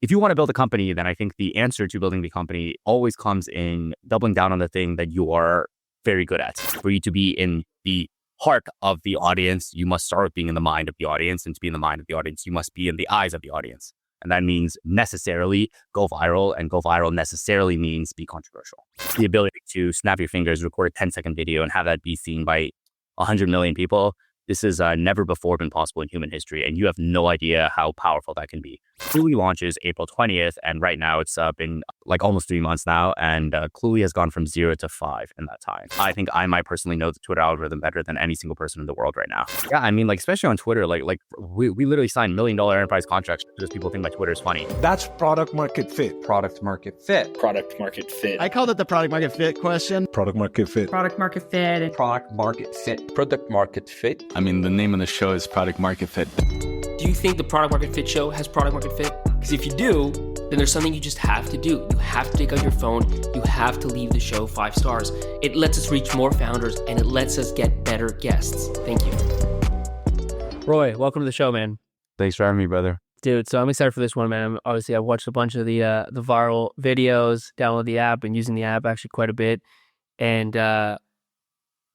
if you want to build a company, then I think the answer to building the company always comes in doubling down on the thing that you are very good at. For you to be in the heart of the audience, you must start with being in the mind of the audience. And to be in the mind of the audience, you must be in the eyes of the audience. And that means necessarily go viral, and go viral necessarily means be controversial. The ability to snap your fingers, record a 10-second video, and have that be seen by 100 million people. This has never before been possible in human history, and you have no idea how powerful that can be. Cluey launches April 20th, and right now it's been like almost 3 months now, and Cluey has gone from 0 to 5 in that time. I think I might personally know the Twitter algorithm better than any single person in the world right now. Yeah, I mean, like, especially on Twitter, like we literally sign $1 million enterprise contracts because people think my Twitter is funny. That's product market fit. Product market fit. Product market fit. I called it the product market fit question. Product market fit. Product market fit. Product market fit. Product market fit. I mean, the name of the show is Product Market Fit. Do you think the Product Market Fit show has product market fit? Because if you do, then there's something you just have to do. You have to take out your phone. You have to leave the show 5 stars. It lets us reach more founders, and it lets us get better guests. Thank you. Roy, welcome to the show, man. Thanks for having me, brother. Dude, so I'm excited for this one, man. Obviously, I've watched a bunch of the viral videos, downloaded the app, and using the app actually quite a bit. And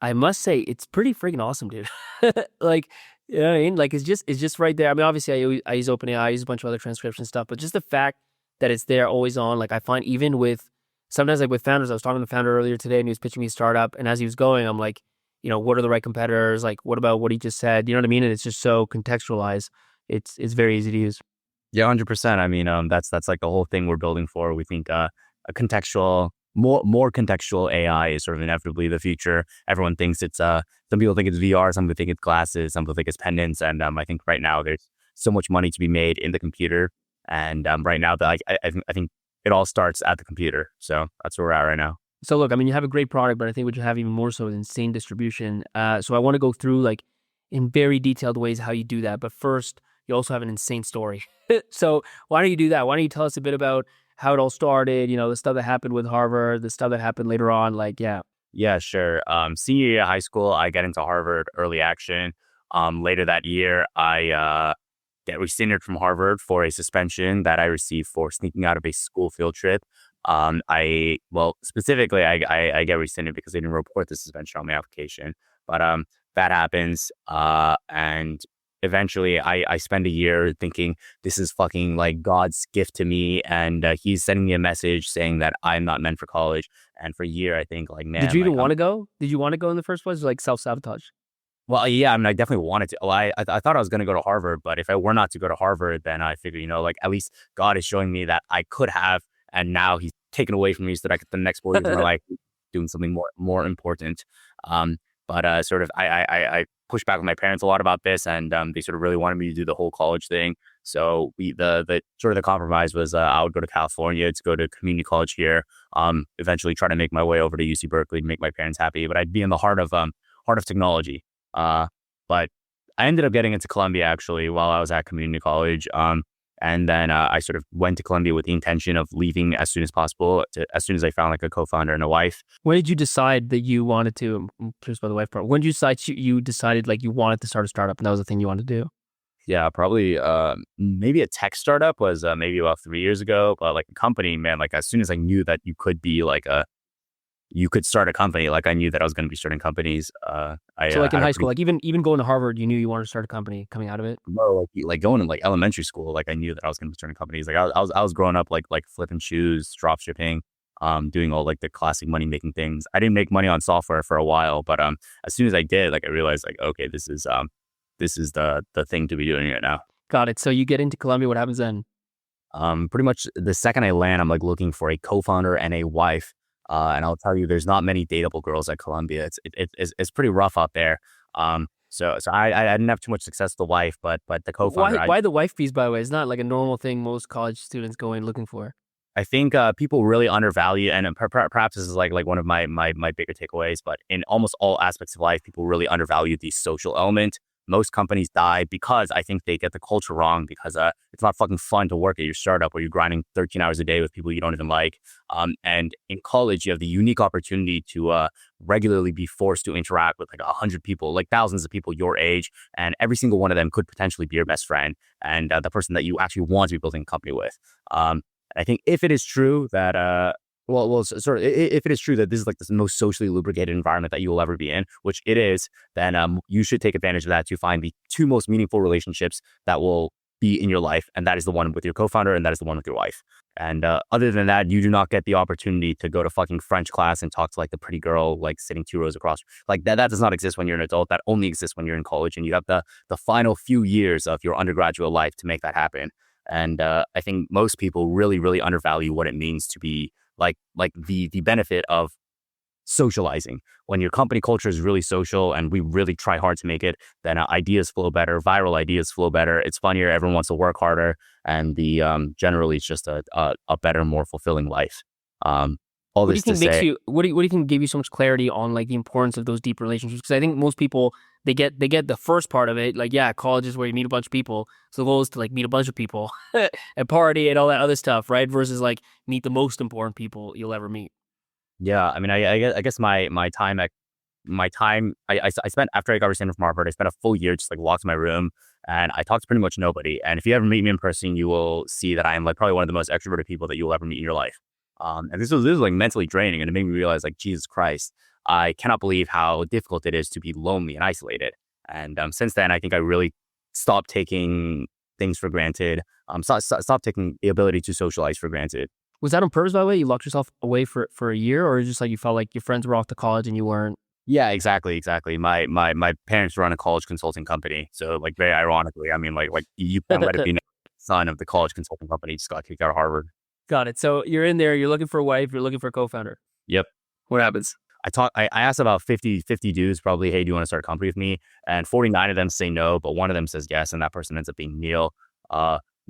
I must say, it's pretty freaking awesome, dude. Like, you know what I mean? Like, it's just right there. I mean, obviously, I use OpenAI, I use a bunch of other transcription stuff, but just the fact that it's there, always on. Like, I find even sometimes like with founders, I was talking to the founder earlier today, and he was pitching me a startup, and as he was going, I'm like, you know, what are the right competitors? Like, what about what he just said? You know what I mean? And it's just so contextualized. It's very easy to use. Yeah, 100%. I mean, that's like the whole thing we're building for. We think a contextual, more contextual AI is sort of inevitably the future. Everyone thinks it's some people think it's VR, some people think it's glasses, some people think it's pendants, and I think right now there's so much money to be made in the computer, and right now I think it all starts at the computer. So that's where we're at right now. So look, I mean, you have a great product, but I think what you have even more so is insane distribution. So I want to go through like in very detailed ways how you do that. But first, you also have an insane story. So why don't you do that? Why don't you tell us a bit about how it all started, you know, the stuff that happened with Harvard, the stuff that happened later on, like, yeah. Yeah, sure. Senior year of high school, I get into Harvard early action. Later that year, I get rescinded from Harvard for a suspension that I received for sneaking out of a school field trip. Specifically, I get rescinded because they didn't report the suspension on my application. But that happens, and eventually I spend a year thinking this is fucking like God's gift to me, and he's sending me a message saying that I'm not meant for college. And for a year, I think like, man, did you even want to go? Did you want to go in the first place? Or like self-sabotage? Well, yeah, I mean, I definitely wanted to. Well, I thought I was going to go to Harvard, but if I were not to go to Harvard, then I figured, you know, like at least God is showing me that I could have, and now he's taken away from me so that I could the next 4 years of my life doing something more important. But sort of, I pushed back with my parents a lot about this, and they sort of really wanted me to do the whole college thing. So the sort of the compromise was I would go to California to go to community college here. Eventually try to make my way over to UC Berkeley to make my parents happy, but I'd be in the heart of technology. But I ended up getting into Columbia actually while I was at community college. And then I sort of went to Columbia with the intention of leaving as soon as possible, as soon as I found like a co-founder and a wife. When did you decide that you wanted to, I'm curious about the wife part, when did you decided like you wanted to start a startup and that was the thing you wanted to do? Yeah, probably maybe a tech startup was maybe about 3 years ago. But like a company, man, like as soon as I knew that you could start a company, like I knew that I was going to be starting companies. So like in high school, like even going to Harvard, you knew you wanted to start a company coming out of it? No, like going to like elementary school, like I knew that I was going to be starting companies. Like I was growing up like flipping shoes, drop shipping, doing all like the classic money making things. I didn't make money on software for a while, but as soon as I did, like I realized like, okay, this is the thing to be doing right now. Got it. So you get into Columbia, what happens then? Pretty much the second I land, I'm like looking for a co-founder and a wife. And I'll tell you, there's not many dateable girls at Columbia. It's pretty rough out there. So I didn't have too much success with the wife, but the co-founder. Why the wife piece, by the way? It's not like a normal thing most college students go in looking for. I think people really undervalue, and perhaps this is like one of my bigger takeaways, but in almost all aspects of life, people really undervalue the social element most companies die because I think they get the culture wrong, because it's not fucking fun to work at your startup where you're grinding 13 hours a day with people you don't even like. And in college, you have the unique opportunity to regularly be forced to interact with like 100 people, like thousands of people your age, and every single one of them could potentially be your best friend and the person that you actually want to be building a company with. I think if it is true that if it is true that this is like the most socially lubricated environment that you will ever be in, which it is, then you should take advantage of that to find the two most meaningful relationships that will be in your life, and that is the one with your co-founder, and that is the one with your wife. And other than that, you do not get the opportunity to go to fucking French class and talk to like the pretty girl like sitting 2 rows across. Like that does not exist when you're an adult. That only exists when you're in college, and you have the final few years of your undergraduate life to make that happen. And I think most people really undervalue what it means to be like the benefit of socializing. When your company culture is really social and we really try hard to make it, then ideas flow better, viral ideas flow better. It's funnier. Everyone wants to work harder, and the generally it's just a better, more fulfilling life. All What do this you think to makes say, you? What do you think gave you so much clarity on like the importance of those deep relationships? Because I think most people they get the first part of it, like yeah, college is where you meet a bunch of people. So the goal is to like meet a bunch of people and party and all that other stuff, right? Versus like meet the most important people you'll ever meet. yeah. I mean, I guess my time I spent after I got rescinded from Harvard, I spent a full year just like locked in my room, and I talked to pretty much nobody. And if you ever meet me in person, you will see that I am like probably one of the most extroverted people that you'll ever meet in your life. And this was like mentally draining, and it made me realize like, Jesus Christ, I cannot believe how difficult it is to be lonely and isolated. And since then, I think I really stopped taking things for granted. Stop taking the ability to socialize for granted. Was that on purpose, by the way? You locked yourself away for a year, or just like you felt like your friends were off to college and you weren't? Yeah, exactly. My parents run a college consulting company, so like very ironically, I mean, like you can't let it be known the son of the college consulting company just got kicked out of Harvard. Got it. So you're in there. You're looking for a wife. You're looking for a co-founder. Yep. What happens? I asked about 50 dudes probably, hey, do you want to start a company with me? And 49 of them say no, but one of them says yes, and that person ends up being Neil.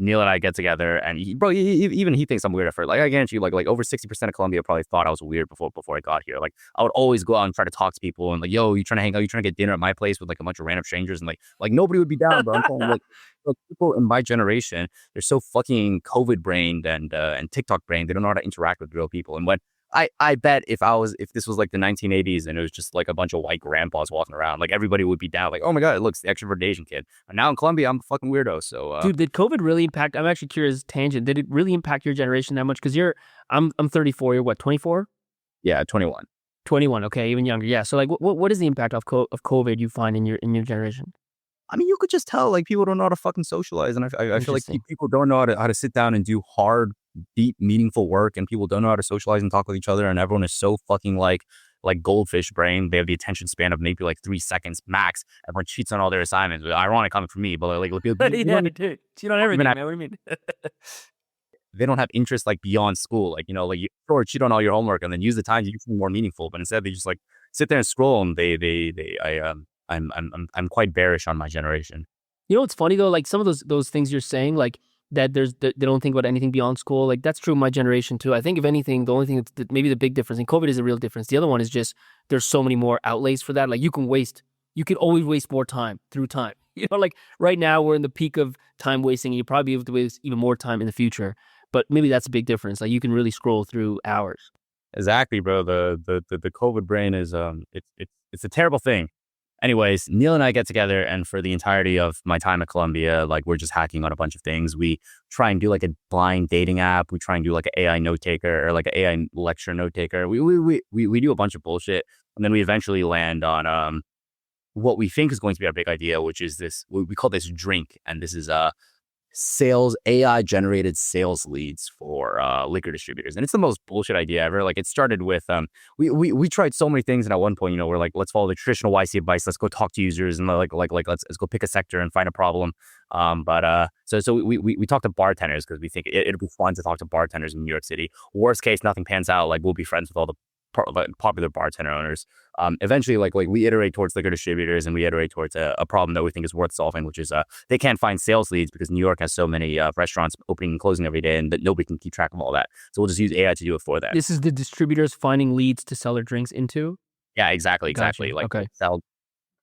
Neil and I get together, and even he thinks I'm weird at first. Like I guarantee you, like over 60% of Colombia probably thought I was weird before I got here. Like I would always go out and try to talk to people, and like, yo, you trying to hang out? You trying to get dinner at my place with like a bunch of random strangers? And like nobody would be down, bro. I'm telling you, like look, people in my generation, they're so fucking COVID brained and TikTok brained. They don't know how to interact with real people. And when I bet if this was like the 1980s and it was just like a bunch of white grandpas walking around, like everybody would be down. Like, oh my God, it looks the extroverted Asian kid. And now in Colombia, I'm a fucking weirdo. So, Dude, did COVID really impact? I'm actually curious. Tangent. Did it really impact your generation that much? Because I'm 34. You're what? 24? yeah, 21. 21. Okay, even younger. Yeah. So like, what is the impact of COVID you find in your generation? I mean, you could just tell like people don't know how to fucking socialize, and I feel like Interesting. people don't know how to sit down and do hard, deep, meaningful work, and people don't know how to socialize and talk with each other, and everyone is so fucking like goldfish brain. They have the attention span of maybe like 3 seconds max. Everyone cheats on all their assignments. Ironic coming from me, but like people, Yeah, dude. Cheat on everything, even man. What do you mean? they don't have interest like beyond school. Like, you know, like you or cheat on all your homework and then use the time to do something more meaningful. But instead they just like sit there and scroll, and I'm quite bearish on my generation. You know what's funny though? Like some of those things you're saying, like that they don't think about anything beyond school. Like that's true of my generation too. I think if anything, the only thing that maybe the big difference in COVID is a real difference. The other one is just there's so many more outlays for that. Like you can always waste more time through time. You know, like right now we're in the peak of time wasting, and you probably be able to waste even more time in the future. But maybe that's a big difference. Like you can really scroll through hours. Exactly, bro. The COVID brain is it's a terrible thing. Anyways, Neil and I get together, and for the entirety of my time at Columbia, like we're just hacking on a bunch of things. We try and do like a blind dating app. We try and do like an AI note taker or like an AI lecture note taker. We do a bunch of bullshit, and then we eventually land on what we think is going to be our big idea, which is this. We call this drink, and this is sales AI generated sales leads for liquor distributors, and it's the most bullshit idea ever. Like it started with we tried so many things, and at one point, you know, we're like, let's follow the traditional YC advice, let's go talk to users, and let's go pick a sector and find a problem. So we talk to bartenders because we think it'll be fun to talk to bartenders in New York City. Worst case, nothing pans out, like we'll be friends with all the popular bartender owners. Eventually, like we iterate towards liquor distributors, and we iterate towards a problem that we think is worth solving, which is they can't find sales leads because New York has so many restaurants opening and closing every day, and that nobody can keep track of all that. So we'll just use AI to do it for them. This is the distributors finding leads to sell their drinks into? Yeah, exactly. Gotcha. Like Okay. sell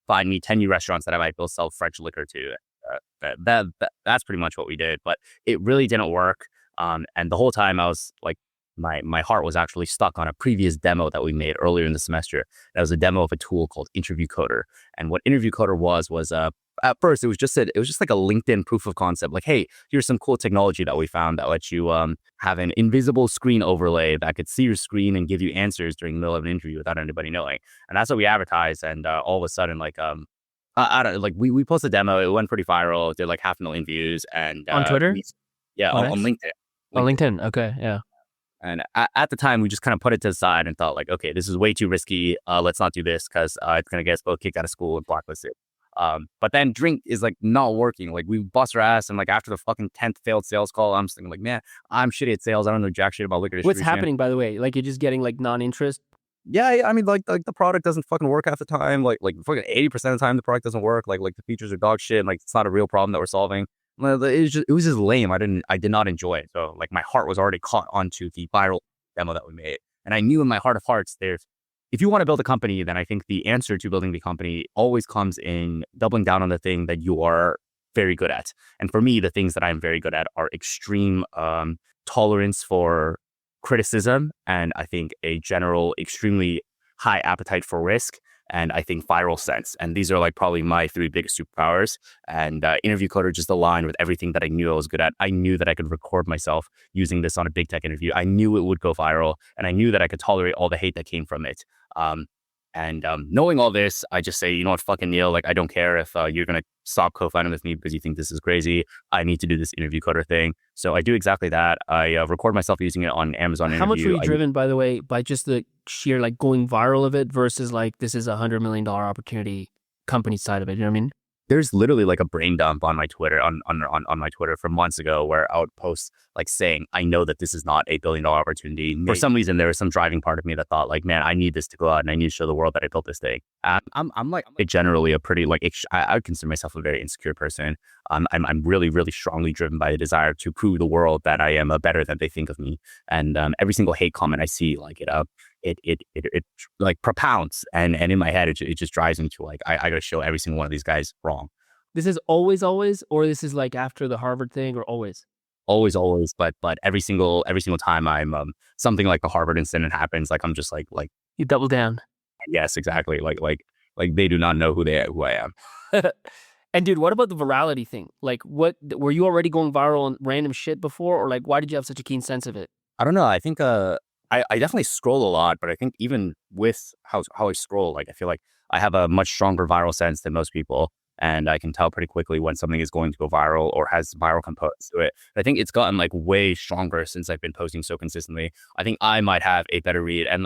find me 10 new restaurants that I might go sell French liquor to. That's pretty much what we did, but it really didn't work. And the whole time I was like, my heart was actually stuck on a previous demo that we made earlier in the semester. That was a demo of a tool called Interview Coder. And what Interview Coder was at first it was just like a LinkedIn proof of concept. Like, hey, here's some cool technology that we found that lets you have an invisible screen overlay that could see your screen and give you answers during the middle of an interview without anybody knowing. And that's what we advertised. And all of a sudden, like I don't like we posted a demo. It went pretty viral. Did like 500,000 views. And On Twitter? On LinkedIn. On LinkedIn. Okay, yeah. And at the time, we just kind of put it to the side and thought like, okay, this is way too risky. Let's not do this because it's going to get us both kicked out of school and blacklisted. But then Drink is like not working. Like we bust our ass. And like after the fucking 10th failed sales call, I'm just thinking like, man, I'm shitty at sales. I don't know jack shit about liquor distribution. What's happening, by the way? Like you're just getting like non-interest? Yeah, I mean, like the product doesn't fucking work half the time. Like fucking 80% of the time, the product doesn't work. Like the features are dog shit. Like it's not a real problem that we're solving. It was just lame. I did not enjoy it. So like my heart was already caught onto the viral demo that we made. And I knew in my heart of hearts, if you want to build a company, then I think the answer to building the company always comes in doubling down on the thing that you are very good at. And for me, the things that I'm very good at are extreme tolerance for criticism, and I think a general extremely high appetite for risk, and I think viral sense. And these are like probably my three biggest superpowers. And Interview Coder just aligned with everything that I knew I was good at. I knew that I could record myself using this on a big tech interview. I knew it would go viral, and I knew that I could tolerate all the hate that came from it. Knowing all this, I just say, you know what, fucking Neil, like I don't care if you're going to stop co-founding with me because you think this is crazy. I need to do this Interview Coder thing. So I do exactly that. I record myself using it on Amazon Interview. How much were you driven, by the way, by just the sheer like going viral of it versus like this is $100 million opportunity company side of it? You know what I mean? There's literally like a brain dump on my Twitter, on my Twitter from months ago, where I would post like saying, I know that this is not $8 billion opportunity. For some reason, there was some driving part of me that thought like, man, I need this to go out and I need to show the world that I built this thing. I'm like generally a pretty like, I would consider myself a very insecure person. I'm really, really strongly driven by a desire to prove the world that I am better than they think of me. And every single hate comment I see, like it like propounds, and in my head it just drives me to like I gotta show every single one of these guys wrong. This is always, or this is like after the Harvard thing, or always? Always, but every single time I'm something like the Harvard incident happens, like I'm just like you double down. Yes, exactly. Like they do not know who I am. And dude, what about the virality thing? Like, what were you already going viral on random shit before, or like why did you have such a keen sense of it? I don't know. I think I definitely scroll a lot, but I think even with how I scroll, like I feel like I have a much stronger viral sense than most people. And I can tell pretty quickly when something is going to go viral or has viral components to it. I think it's gotten like way stronger since I've been posting so consistently. I think I might have a better read. And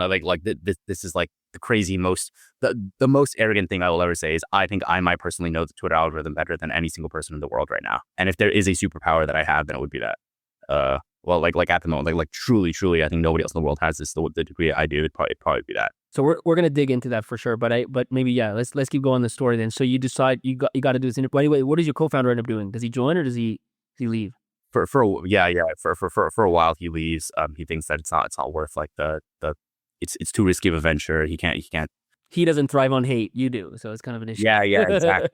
this is like the crazy the most arrogant thing I will ever say is I think I might personally know the Twitter algorithm better than any single person in the world right now. And if there is a superpower that I have, then it would be that. Well, like at the moment, like truly, I think nobody else in the world has this the degree I do. It'd probably be that. So we're gonna dig into that for sure. But maybe let's keep going the story then. So you decide you got to do this interview. Anyway, what does your co-founder end up doing? Does he join or does he leave? For a while he leaves. He thinks that it's not worth like it's too risky of a venture. He can't. He doesn't thrive on hate. You do, so it's kind of an issue. Yeah, exactly.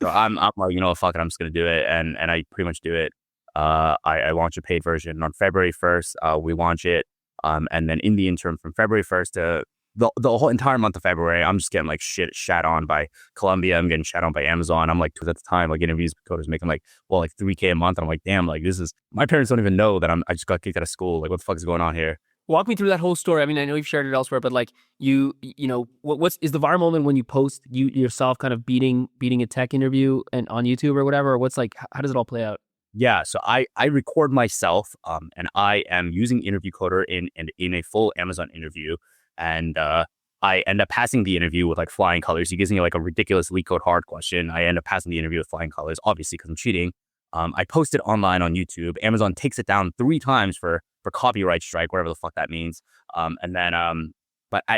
So I'm like, you know, fuck it, I'm just gonna do it, and I pretty much do it. I launch a paid version on February 1st. We launch it, and then in the interim from February 1st to the whole entire month of February, I'm just getting like shat on by Columbia. I'm getting shat on by Amazon. I'm like, at the time, like interviews with coders making like $3K a month. And I'm like, damn, like this is, my parents don't even know that I just got kicked out of school. Like, what the fuck is going on here? Walk me through that whole story. I mean, I know you've shared it elsewhere, but like you know, what's the viral moment when you post you yourself kind of beating a tech interview and on YouTube or whatever? Or what's like, how does it all play out? Yeah, so I record myself, and I am using Interview Coder in a full Amazon interview, and I end up passing the interview with like flying colors. He gives me like a ridiculous LeetCode hard question. I end up passing the interview with flying colors, obviously because I'm cheating. I post it online on YouTube. Amazon takes it down 3 times for copyright strike, whatever the fuck that means. But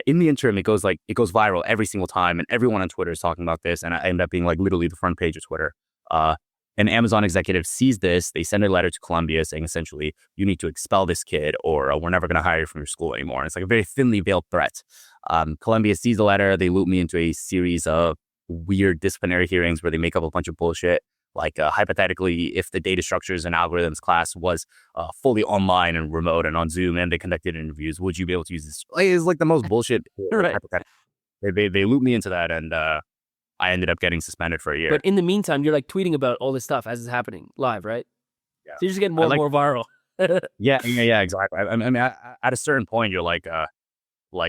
in the interim, it goes viral every single time, and everyone on Twitter is talking about this, and I end up being like literally the front page of Twitter. An Amazon executive sees this. They send a letter to Columbia saying essentially, you need to expel this kid or we're never going to hire you from your school anymore. And it's like a very thinly veiled threat. Columbia sees the letter. They loop me into a series of weird disciplinary hearings where they make up a bunch of bullshit. Like hypothetically, if the data structures and algorithms class was fully online and remote and on Zoom, and they conducted interviews, would you be able to use this? It's like the most bullshit. Right. They looped me into that, and I ended up getting suspended for a year. But in the meantime, you're like tweeting about all this stuff as it's happening live, right? Yeah. So you're just getting more and more viral. Yeah, exactly. I mean, at a certain point, you're like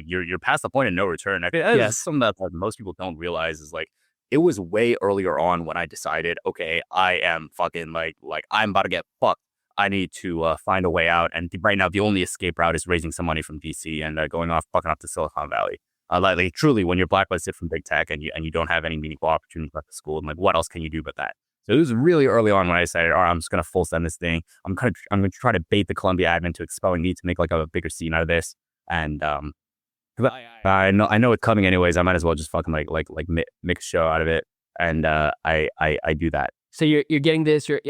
you're past the point of no return. I think that's something that most people don't realize is like it was way earlier on when I decided, okay, I am fucking like I'm about to get fucked. I need to find a way out. And right now, the only escape route is raising some money from DC and going off fucking up to Silicon Valley. Like truly, when you're blacklisted from big tech and you don't have any meaningful opportunities left at school, and like what else can you do but that? So it was really early on when I decided, all right, I'm just gonna full send this thing. I'm gonna try to bait the Columbia admin to expelling me to make like a bigger scene out of this. And I know it's coming anyways. I might as well just fucking like make a show out of it. And I do that. So you're getting this. Do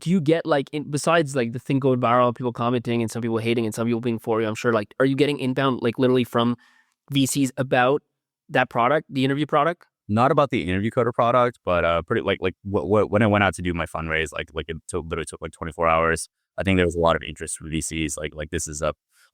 you get like besides like the thing going viral, people commenting and some people hating and some people being for you? I'm sure. Like, are you getting inbound like literally from VCs about that product, the interview product? Not about the interview coder product, but pretty like when I went out to do my fundraise, like it literally took like 24 hours. I think there was a lot of interest from VCs. Like this is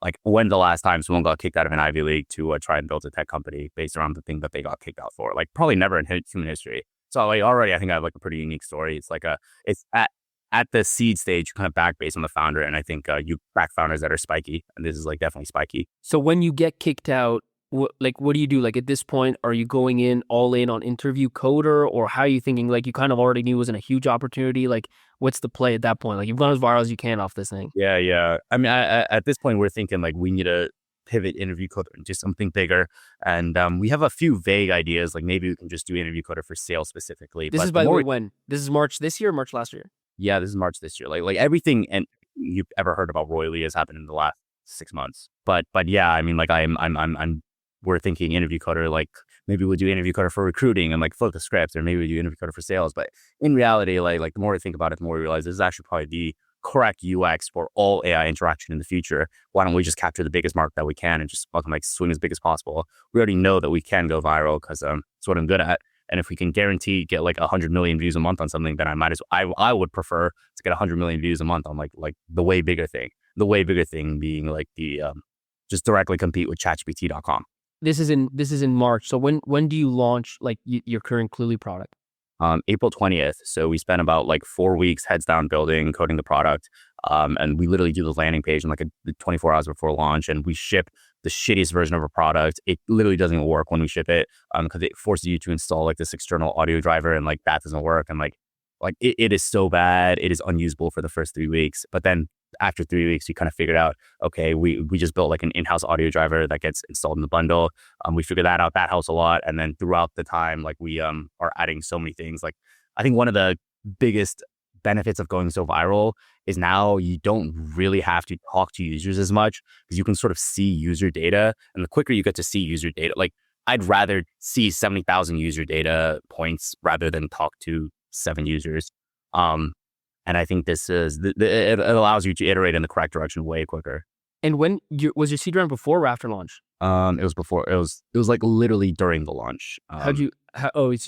like when the last time someone got kicked out of an Ivy League to try and build a tech company based around the thing that they got kicked out for. Like probably never in human history. So like already I think I have like a pretty unique story. It's like it's at the seed stage, you kind of back based on the founder, and I think you back founders that are spiky, and this is like definitely spiky. So when you get kicked out, what do you do? Like at this point, are you going in all in on interview coder, or how are you thinking? Like you kind of already knew it wasn't a huge opportunity. Like what's the play at that point? Like you've gone as viral as you can off this thing. Yeah. I mean, at this point, we're thinking like we need to pivot interview coder into something bigger, and we have a few vague ideas. Like maybe we can just do interview coder for sales specifically. This is by the way when? This is March this year or March last year? Yeah, this is March this year. Like everything and you've ever heard about Royally has happened in the last 6 months. But yeah, I mean, like we're thinking interview coder, like maybe we'll do interview coder for recruiting and like flip the scripts, or maybe we do interview coder for sales. But in reality, like the more I think about it, the more we realize this is actually probably the correct UX for all AI interaction in the future. Why don't we just capture the biggest market that we can and just fucking like swing as big as possible? We already know that we can go viral because it's what I'm good at. And if we can guarantee get like 100 million views a month on something, then I would prefer to get 100 million views a month on like the way bigger thing. The way bigger thing being like the just directly compete with ChatGPT.com. This is in March. So when do you launch like your current Cluely product? April 20th. So we spent about like 4 weeks heads down building, coding the product. And we literally do the landing page in like 24 hours before launch, and we ship the shittiest version of a product. It literally doesn't even work when we ship it because it forces you to install like this external audio driver, and like that doesn't work. And like it is so bad. It is unusable for the first 3 weeks. But then after 3 weeks, we kind of figured out, okay, we just built like an in-house audio driver that gets installed in the bundle. We figured that out. That helps a lot. And then throughout the time, like we are adding so many things. Like I think one of the biggest benefits of going so viral is now you don't really have to talk to users as much because you can sort of see user data. And the quicker you get to see user data, like I'd rather see 70,000 user data points rather than talk to 7 users. And I think this is, it allows you to iterate in the correct direction way quicker. And when was your seed round before or after launch? It was before. It was like literally during the launch. So you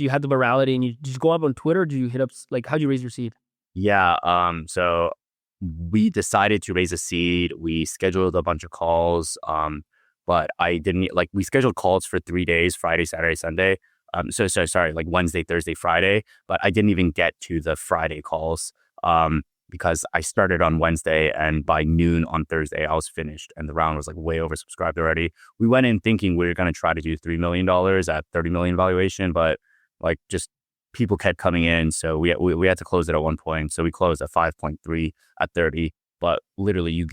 had the virality, and did you go up on Twitter? Or did you hit up how'd you raise your seed? Yeah. So we decided to raise a seed. We scheduled a bunch of calls. But I didn't we scheduled calls for 3 days, Friday, Saturday, Sunday. So sorry, like Wednesday, Thursday, Friday. But I didn't even get to the Friday calls. Because I started on Wednesday, and by noon on Thursday, I was finished, and the round was like way oversubscribed already. We went in thinking we were going to try to do $3 million at 30 million valuation, but like just people kept coming in. So we had to close it at one point. So we closed at 5.3 at 30, but literally you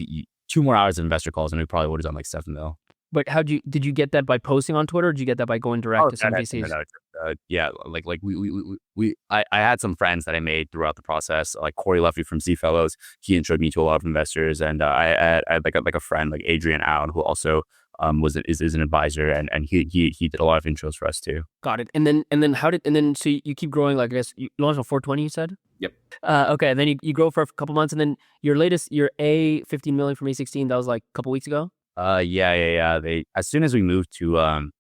2 more hours of investor calls and we probably would have done like 7 mil. But did you get that by posting on Twitter, or did you get that by going direct to some VCs? Yeah, I had some friends that I made throughout the process, like Corey Leffy from Z Fellows. He introduced me to a lot of investors, and I had like a friend like Adrian Allen, who also is an advisor, and he did a lot of intros for us too. Got it. And then so you keep growing. Like I guess you launched on 420. You said. Yep. Okay. And then you grow for a couple months, and then your A 15 million from A16. That was like a couple weeks ago. Yeah. They as soon as we moved to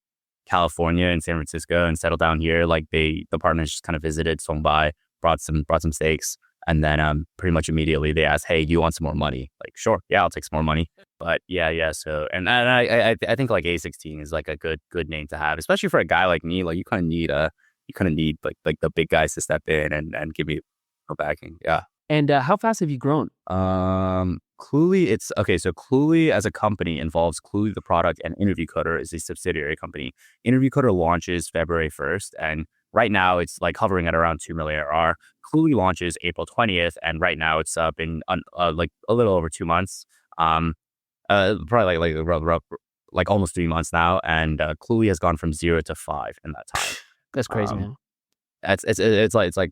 California and San Francisco and settled down here. Like the partners just kind of visited, swung by, brought some steaks, and then pretty much immediately they asked, "Hey, do you want some more money?" Like, sure, yeah, I'll take some more money. But yeah. So and I think like A16 is like a good name to have, especially for a guy like me. Like you kind of need like the big guys to step in and give me a backing. Yeah. And how fast have you grown? Cluely, it's okay. So Cluely as a company involves Cluely, the product, and Interview Coder is a subsidiary company. Interview Coder launches February 1st, and right now it's like hovering at around 2 million ARR. Cluely launches April 20th, and right now it's been like a little over 2 months. Probably like almost 3 months now, and Cluely has gone from 0 to 5 in that time. That's crazy, man. It's like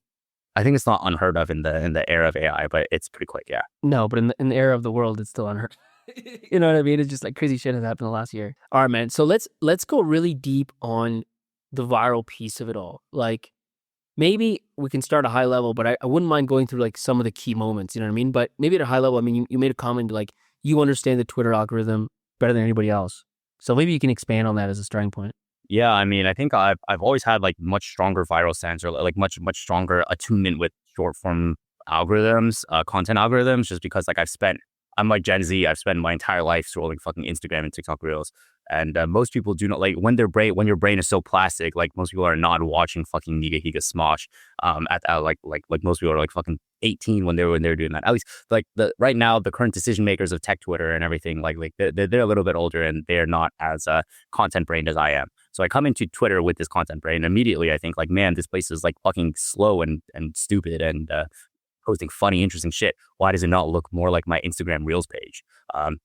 I think it's not unheard of in the era of AI, but it's pretty quick. Yeah. No, but in the era of the world, it's still unheard. You know what I mean? It's just like crazy shit has happened the last year. All right, man. So let's go really deep on the viral piece of it all. Like maybe we can start at a high level, but I wouldn't mind going through like some of the key moments. You know what I mean? But maybe at a high level, I mean, you made a comment like you understand the Twitter algorithm better than anybody else. So maybe you can expand on that as a starting point. Yeah, I mean, I think I've always had like much stronger viral sense or like much stronger attunement with short form algorithms, content algorithms, just because like I'm like Gen Z. I've spent my entire life scrolling fucking Instagram and TikTok reels, and most people do not like when your brain is so plastic. Like most people are not watching fucking Niga Higa Smosh. Like most people are like fucking 18 when they're doing that. At least like right now the current decision makers of tech Twitter and everything like they're a little bit older and they're not as content brained as I am. So I come into Twitter with this content brain. Immediately I think like, man, this place is like fucking slow and stupid and posting funny, interesting shit. Why does it not look more like my Instagram Reels page?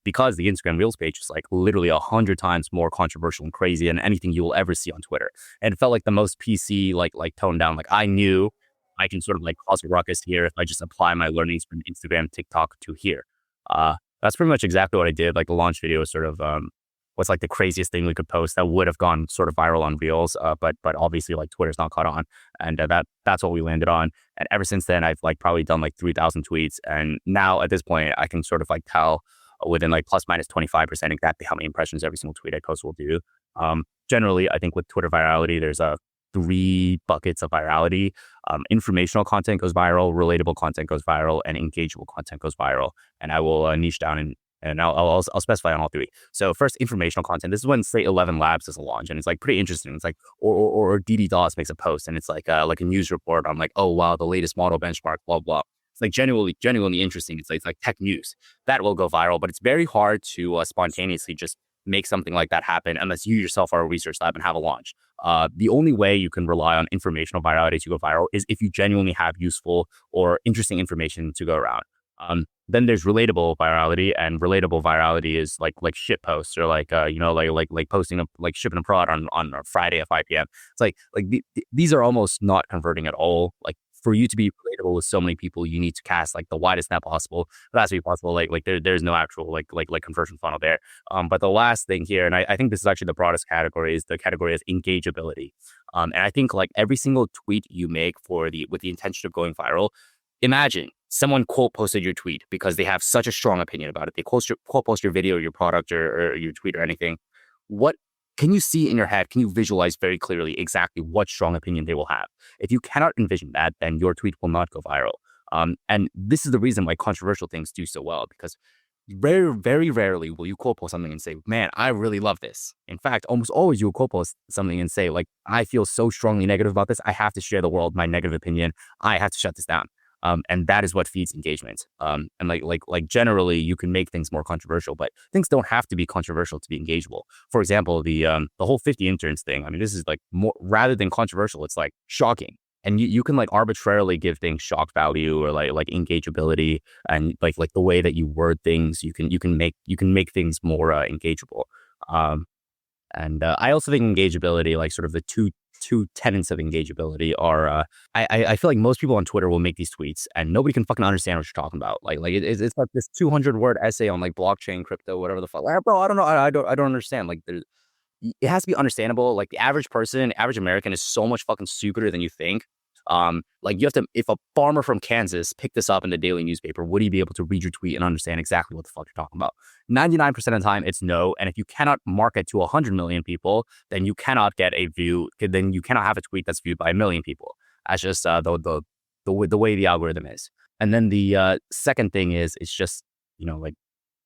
Because the Instagram Reels page is like literally 100 times more controversial and crazy than anything you will ever see on Twitter. And it felt like the most PC, like toned down. Like I knew I can sort of like cause a ruckus here if I just apply my learnings from Instagram, TikTok to here. That's pretty much exactly what I did. Like the launch video was sort of what's like the craziest thing we could post that would have gone sort of viral on Reels, but obviously like Twitter's not caught on, and that's what we landed on. And ever since then, I've like probably done like 3,000 tweets, and now at this point, I can sort of like tell within like plus minus 25% exactly how many impressions every single tweet I post will do. Generally, I think with Twitter virality, there's 3 buckets of virality. Informational content goes viral, relatable content goes viral, and engageable content goes viral. And I will niche down and I'll specify on all 3. So first, informational content. This is when Slate 11 Labs does a launch, and it's like pretty interesting. It's like or DD DOS makes a post, and it's like a news report on like, oh wow, the latest model benchmark, blah blah. It's like genuinely interesting. It's like tech news that will go viral, but it's very hard to spontaneously just make something like that happen unless you yourself are a research lab and have a launch. The only way you can rely on informational virality to go viral is if you genuinely have useful or interesting information to go around. Then there's relatable virality, and relatable virality is like shit posts or like posting like shipping a prod on a Friday at 5 p.m. It's like these are almost not converting at all. Like for you to be relatable with so many people, you need to cast like the widest net possible. It has to be possible. Like there's no actual like conversion funnel there. But the last thing here, and I think this is actually the broadest category, is the category of engageability. And I think like every single tweet you make with the intention of going viral, imagine someone quote posted your tweet because they have such a strong opinion about it. They quote post your video, or your product, or your tweet or anything. What can you see in your head? Can you visualize very clearly exactly what strong opinion they will have? If you cannot envision that, then your tweet will not go viral. And this is the reason why controversial things do so well, because very, very rarely will you quote post something and say, man, I really love this. In fact, almost always you'll quote post something and say, like, I feel so strongly negative about this. I have to share the world my negative opinion. I have to shut this down. And that is what feeds engagement. And like generally, you can make things more controversial, but things don't have to be controversial to be engageable. For example, the whole 50 interns thing. I mean, this is like more rather than controversial. It's like shocking, and you can like arbitrarily give things shock value or like engageability, and like the way that you word things, you can make things more engageable. And I also think engageability, like sort of the two tenets of engageability are, I feel like most people on Twitter will make these tweets and nobody can fucking understand what you're talking about. It's like this 200-word essay on like blockchain, crypto, whatever the fuck. Like, bro, I don't know. I don't understand. Like it has to be understandable. Like the average person, average American is so much fucking stupider than you think. Like you have to, if a farmer from Kansas picked this up in the daily newspaper, would he be able to read your tweet and understand exactly what the fuck you're talking about? 99% of the time, it's no. And if you cannot market to 100 million people, then you cannot get a view. Then you cannot have a tweet that's viewed by 1 million people. That's just the way the algorithm is. And then the second thing is, it's just, like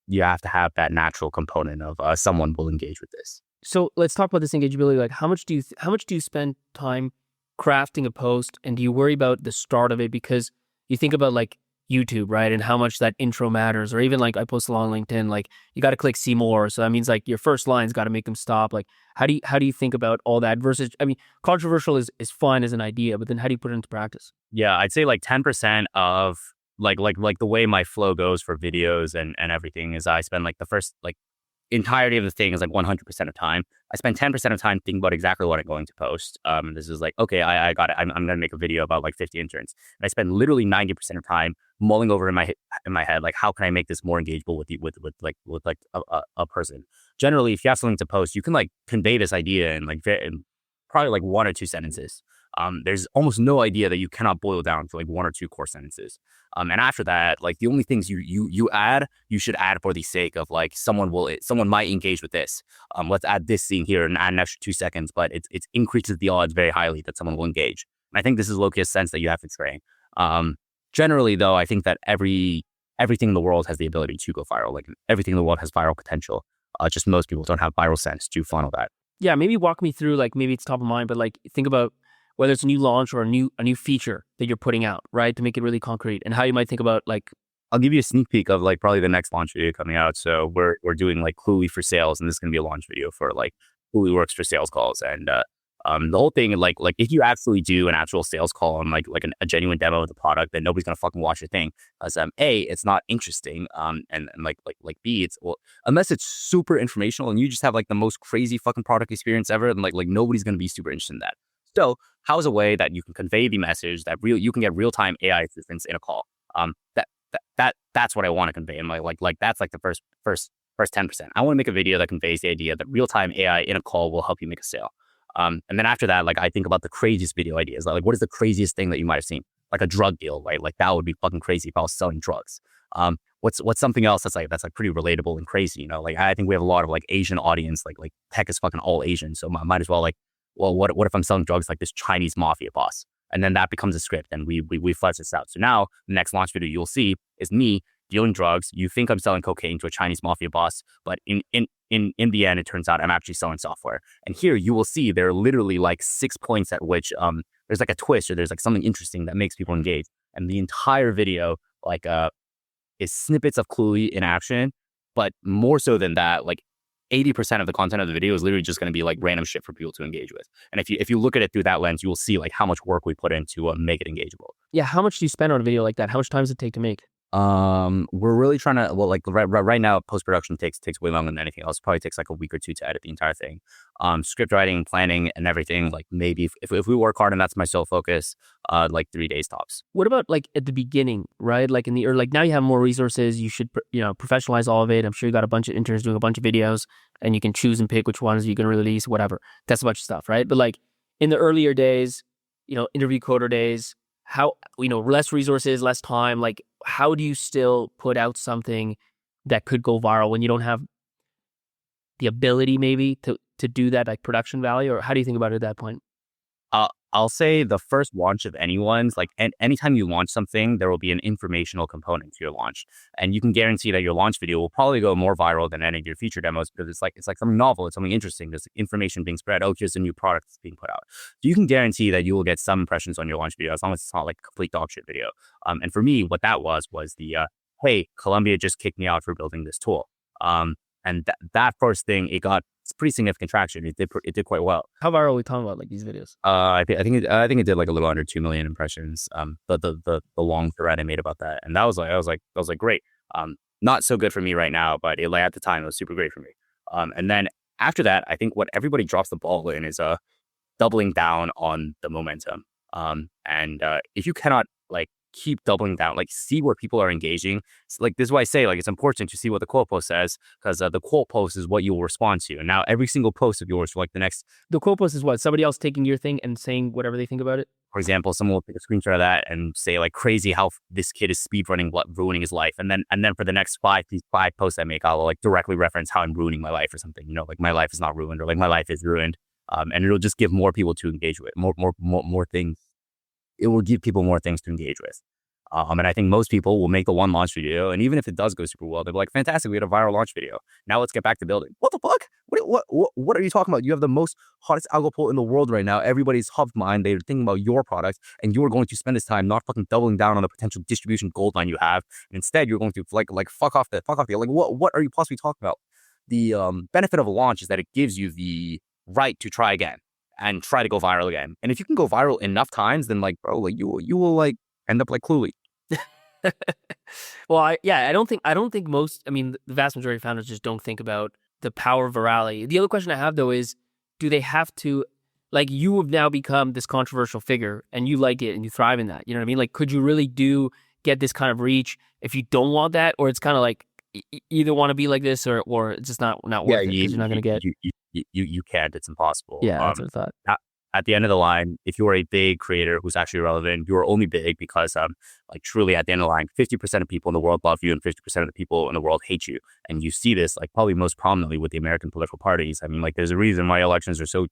you have to have that natural component of someone will engage with this. So let's talk about this engageability. Like, how much do you spend time crafting a post, and do you worry about the start of it? Because you think about like YouTube, right, and how much that intro matters, or even like I post along LinkedIn, like you got to click see more, so that means like your first line's got to make them stop. Like, how do you think about all that versus? I mean, controversial is fine as an idea, but then how do you put it into practice? Yeah, I'd say like 10% of like the way my flow goes for videos and everything is I spend like the first like entirety of the thing is like 100% of time. I spend 10% of time thinking about exactly what I'm going to post. This is like, okay, I got it. I'm going to make a video about like 50 interns. And I spend literally 90% of time mulling over in my head, like, how can I make this more engageable with a person? Generally, if you have something to post, you can like convey this idea in probably like 1 or 2 sentences. There's almost no idea that you cannot boil down to like 1 or 2 core sentences. And after that, like the only things you add, you should add for the sake of like someone might engage with this. Let's add this scene here and add an extra 2 seconds, but it increases the odds very highly that someone will engage. And I think this is low-key a sense that you have to train. Generally, though, I think that everything in the world has the ability to go viral. Like everything in the world has viral potential. Just most people don't have viral sense to funnel that. Yeah, maybe walk me through, like, maybe it's top of mind, but like think about whether it's a new launch or a new feature that you're putting out, right, to make it really concrete, and how you might think about like. I'll give you a sneak peek of like probably the next launch video coming out. So we're doing like Cluey for sales, and this is gonna be a launch video for like Cluey works for sales calls, and the whole thing like if you actually do an actual sales call and like a genuine demo of the product, then nobody's gonna fucking watch your thing. Because A, it's not interesting, and like B, it's unless it's super informational and you just have like the most crazy fucking product experience ever, and like nobody's gonna be super interested in that. So how's a way that you can convey the message that you can get real-time AI assistance in a call? That's what I want to convey. And like that's like the first 10%. I want to make a video that conveys the idea that real-time AI in a call will help you make a sale. And then after that, like I think about the craziest video ideas. Like what is the craziest thing that you might have seen? Like a drug deal, right? Like that would be fucking crazy if I was selling drugs. What's something else that's like pretty relatable and crazy? Like I think we have a lot of like Asian audience. Like tech is fucking all Asian, so might as well like. Well, what if I'm selling drugs like this Chinese mafia boss? And then that becomes a script, and we flesh this out. So now the next launch video you'll see is me dealing drugs. You think I'm selling cocaine to a Chinese mafia boss, but in the end, it turns out I'm actually selling software. And here you will see there are literally like 6 points at which there's like a twist or there's like something interesting that makes people engage. And the entire video like is snippets of Cluey in action, but more so than that, like 80% of the content of the video is literally just going to be like random shit for people to engage with. And if you look at it through that lens, you will see like how much work we put in to make it engageable. Yeah, how much do you spend on a video like that? How much time does it take to make? We're really trying to, well, like right now, post-production takes way longer than anything else. It probably takes like a week or 2 to edit the entire thing. Script writing, planning, and everything, like maybe if we work hard and that's my sole focus, like 3 days tops. What about like at the beginning, right? Like or like now you have more resources, you should, professionalize all of it. I'm sure you got a bunch of interns doing a bunch of videos, and you can choose and pick which ones you're going to release, whatever. That's a bunch of stuff, right? But like in the earlier days, interview coder days, how, less resources, less time, like how do you still put out something that could go viral when you don't have the ability maybe to do that, like production value? Or how do you think about it at that point? I'll say the first launch of anyone's, like anytime you launch something, there will be an informational component to your launch. And you can guarantee that your launch video will probably go more viral than any of your feature demos because it's like something novel, it's something interesting. There's information being spread. Oh, here's a new product that's being put out. So you can guarantee that you will get some impressions on your launch video as long as it's not like a complete dog shit video. And for me, what that was the, hey, Columbia just kicked me out for building this tool. And that first thing, it got pretty significant traction. It did quite well. How viral are we talking about, like these videos? I think it did like a little under 2 million impressions. The long thread I made about that, and that was like great. Not so good for me right now, but like at the time it was super great for me. And then after that, I think what everybody drops the ball in is doubling down on the momentum. And if you cannot like keep doubling down, like see where people are engaging. Like this is why I say like it's important to see what the quote post says, because the quote post is what you will respond to. And now every single post of yours for like the next, The quote post is what? Somebody else taking your thing and saying whatever they think about it? for example, someone will take a screenshot of that and say like crazy how this kid is speedrunning, ruining his life. And then for the next these five posts I make, I'll like directly reference how I'm ruining my life or something, like my life is not ruined or like my life is ruined. And it'll just give more people to engage with, more things. It will give people more things to engage with. And I think most people will make the one launch video, and even if it does go super well, they'll be like, fantastic, we had a viral launch video. Now let's get back to building. What the fuck? What are you talking about? You have the most hottest algo poll in the world right now. Everybody's hubbed mind. They're thinking about your product, and you're going to spend this time not fucking doubling down on the potential distribution gold line you have. And instead, you're going to like fuck off the like what are you possibly talking about? The benefit of a launch is that it gives you the right to try again and try to go viral again. And if you can go viral enough times, then like bro, like you will like end up like Cluey. Well, I don't think most, I mean, the vast majority of founders just don't think about the power of virality. The other question I have though is, do they have to, like, you have now become this controversial figure and you like it and you thrive in that, you know what I mean? Like, could you really get this kind of reach if you don't want that? Or it's kind of like, either want to be like this or it's just not worth it because you're not going to get. You can't, it's impossible. Yeah, that's what I thought. At the end of the line, if you are a big creator who's actually relevant, you are only big because, like truly at the end of the line, 50% of people in the world love you and 50% of the people in the world hate you. And you see this like probably most prominently with the American political parties. I mean, like there's a reason why elections are so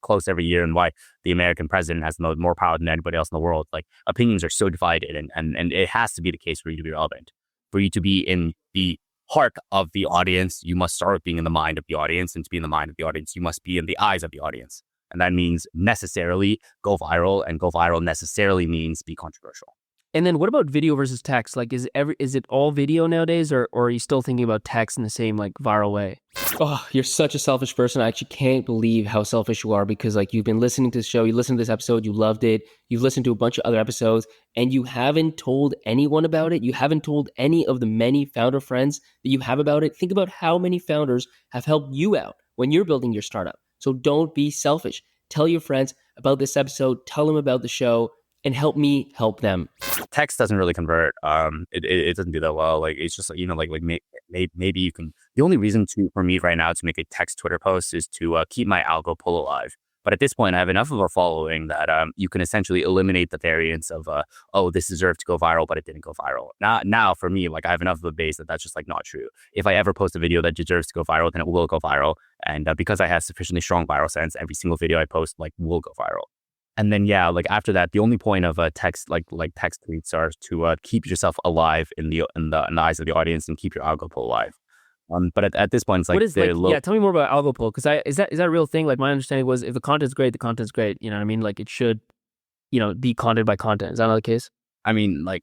close every year and why the American president has more power than anybody else in the world. Like opinions are so divided, and it has to be the case for you to be relevant. For you to be in the heart of the audience, you must start with being in the mind of the audience, and to be in the mind of the audience, you must be in the eyes of the audience. And that means necessarily go viral, and go viral necessarily means be controversial. And then what about video versus text? Like, is it all video nowadays, or are you still thinking about text in the same like viral way? Oh, you're such a selfish person. I actually can't believe how selfish you are, because like you've been listening to the show, you listened to this episode, you loved it, you've listened to a bunch of other episodes, and you haven't told anyone about it. You haven't told any of the many founder friends that you have about it. Think about how many founders have helped you out when you're building your startup. So don't be selfish. Tell your friends about this episode, tell them about the show, and help me help them. Text doesn't really convert. It doesn't do that well. Like it's just maybe you can. The only reason for me right now to make a text Twitter post is to keep my algo pull alive. But at this point, I have enough of a following that you can essentially eliminate the variance of this deserved to go viral, but it didn't go viral. Now for me, like I have enough of a base that's just like not true. If I ever post a video that deserves to go viral, then it will go viral. And because I have sufficiently strong viral sense, every single video I post like will go viral. And then like after that, the only point of text like text tweets are to keep yourself alive in the eyes of the audience and keep your algo pull alive. But at this point, it's like, what is tell me more about algo pull, because is that a real thing? Like my understanding was if the content's great, the content's great. You know what I mean? Like it should, be content by content. Is that not the case? I mean, like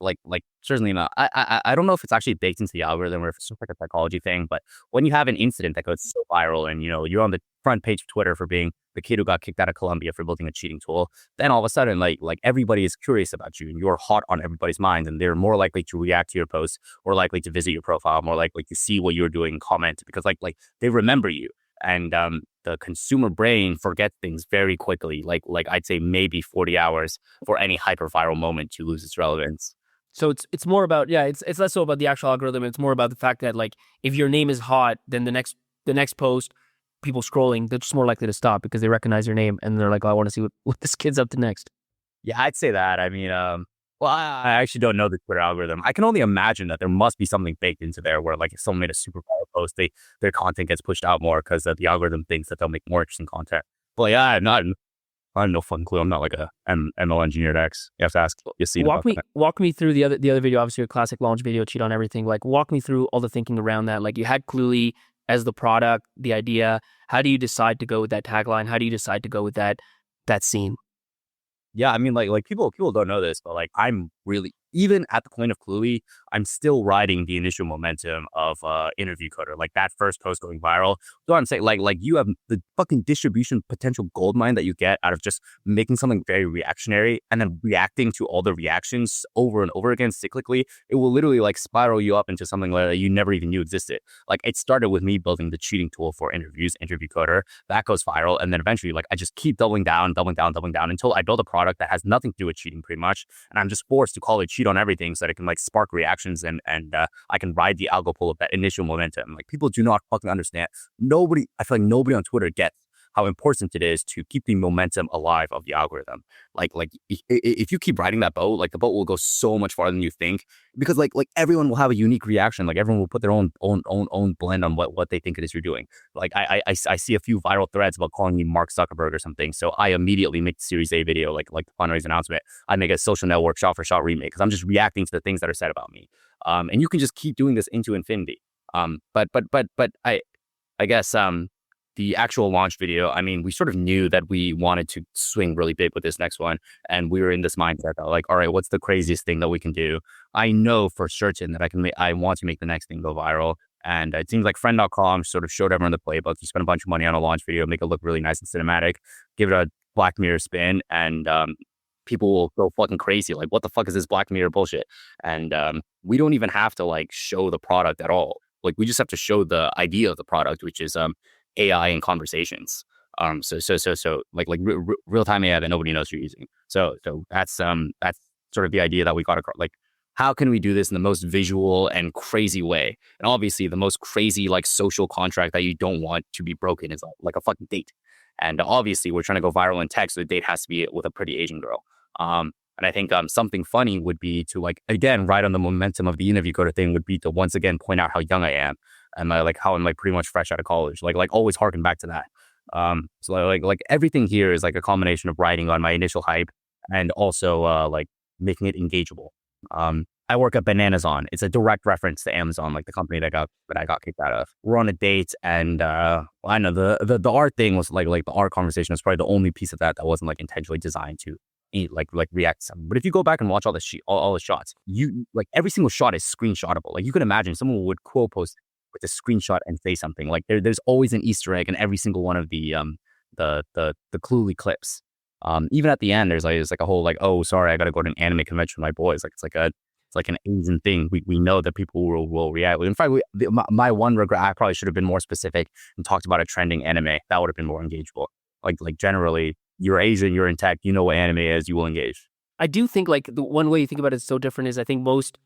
certainly not. I don't know if it's actually baked into the algorithm or if it's just like a psychology thing. But when you have an incident that goes so viral, and you're on the front page of Twitter for being the kid who got kicked out of Colombia for building a cheating tool, then all of a sudden, like everybody is curious about you, and you're hot on everybody's mind, and they're more likely to react to your posts, more likely to visit your profile, more likely to see what you're doing and comment, because like they remember you. And the consumer brain forgets things very quickly. Like I'd say maybe 40 hours for any hyper viral moment to lose its relevance. So it's more about it's less so about the actual algorithm. It's more about the fact that like if your name is hot, then the next post, people scrolling, they're just more likely to stop because they recognize your name and they're like, oh, I want to see what this kid's up to next. Yeah, I'd say that. I mean, well, I actually don't know the Twitter algorithm. I can only imagine that there must be something baked into there where like if someone made a super viral post, their content gets pushed out more because the algorithm thinks that they'll make more interesting content. But yeah, I have no fun clue. I'm not like a ML engineer at X. You have to ask. You see. Walk me through the other video. Obviously, your classic launch video, cheat on everything. Like, walk me through all the thinking around that. Like, you had Cluely as the product, the idea. How do you decide to go with that tagline? How do you decide to go with that scene? Yeah, I mean, like people don't know this, but like I'm really, even at the point of Cluely, I'm still riding the initial momentum of Interview Coder. Like that first post going viral. So I'm saying like you have the fucking distribution potential gold mine that you get out of just making something very reactionary and then reacting to all the reactions over and over again cyclically. It will literally like spiral you up into something that you never even knew existed. Like it started with me building the cheating tool for interviews, Interview Coder. That goes viral. And then eventually like I just keep doubling down until I build a product that has nothing to do with cheating pretty much. And I'm just forced to call it cheat on everything so that it can like spark reactions and I can ride the algo pull of that initial momentum. Like people do not fucking understand. I feel like nobody on Twitter gets how important it is to keep the momentum alive of the algorithm. Like if you keep riding that boat, like the boat will go so much farther than you think, because like everyone will have a unique reaction. Like everyone will put their own blend on what they think it is you're doing. Like I see a few viral threads about calling me Mark Zuckerberg or something, so I immediately make the Series A video, like the fundraise announcement. I make a social network shot for shot remake because I'm just reacting to the things that are said about me. And you can just keep doing this into infinity. But I guess the actual launch video, I mean, we sort of knew that we wanted to swing really big with this next one. And we were in this mindset that like, all right, what's the craziest thing that we can do? I know for certain that I want to make the next thing go viral. And it seems like friend.com sort of showed everyone the playbook. You spend a bunch of money on a launch video, make it look really nice and cinematic, give it a Black Mirror spin, and people will go fucking crazy. Like, what the fuck is this Black Mirror bullshit? And we don't even have to like show the product at all. Like, we just have to show the idea of the product, which is AI and conversations. So like real time AI that nobody knows you're using. So that's sort of the idea that we got across. Like, how can we do this in the most visual and crazy way? And obviously, the most crazy like social contract that you don't want to be broken is like a fucking date. And obviously, we're trying to go viral in text, so the date has to be with a pretty Asian girl. And I think something funny would be to like, again, ride on the momentum of the Interview Coder thing would be to once again point out how young I am and like how I'm like pretty much fresh out of college. Like always harken back to that. So like everything here is like a combination of riding on my initial hype and also like making it engageable. I work at Bananazon. It's a direct reference to Amazon, like the company that I got kicked out of. We're on a date, and I know the art thing was like the art conversation was probably the only piece of that wasn't like intentionally designed to like react to something. But if you go back and watch all the shots, you like every single shot is screenshotable. Like you can imagine someone would quote post with a screenshot and say something. Like there's always an Easter egg in every single one of the Cluely clips. Even at the end, there's like a whole like, oh, sorry, I got to go to an anime convention with my boys. Like it's like an Asian thing. We know that people will react. In fact, my one regret, I probably should have been more specific and talked about a trending anime. That would have been more engageable. Like generally, you're Asian, you're in tech, you know what anime is, you will engage. I do think like the one way you think about it is so different is I think most